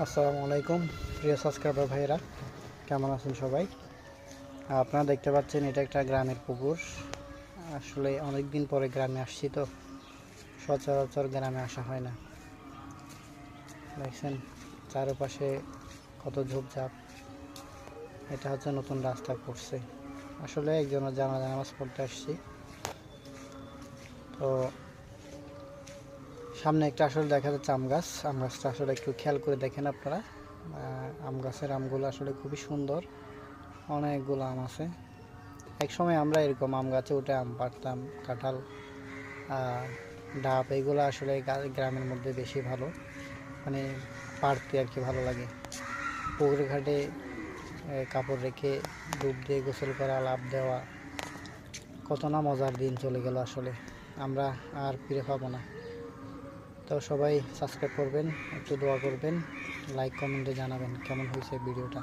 আসসালামু আলাইকুম প্রিয় সাবস্ক্রাইবার ভাইয়েরা, কেমন আছেন সবাই? আপনারা দেখতে পাচ্ছেন এটা একটা গ্রামের পুকুর। আসলে অনেক দিন পরে গ্রামে আসছি, তো সচরাচর গ্রামে আসা হয় না। দেখছেন চারপাশে কত ঝোপঝাপ। এটা হচ্ছে নতুন রাস্তা করছে। আসলে একজনের জানাজা নামাজ পড়তে আসছি। তো সামনে একটা আসলে দেখা যাচ্ছে আম গাছ। আম গাছটা আসলে একটু খেয়াল করে দেখেন আপনারা। আম গাছের আমগুলো আসলে খুবই সুন্দর, অনেকগুলো আম আছে। এক সময় আমরা এরকম আম গাছে উঠে আম পাড়তাম। কাঁঠাল, ডাব, এগুলো আসলে গ্রামের মধ্যে বেশি ভালো, মানে পাড়তে আর কি ভালো লাগে। পুকুর ঘাটে কাপড় রেখে ডুব দিয়ে গোসল করা, লাফ দেওয়া, কত না মজার দিন চলে গেল। আসলে আমরা আর ফিরে পাবো না। তো সবাই সাবস্ক্রাইব করবেন, একটু দোয়া করবেন, লাইক কমেন্টে জানাবেন কেমন হয়েছে ভিডিওটা।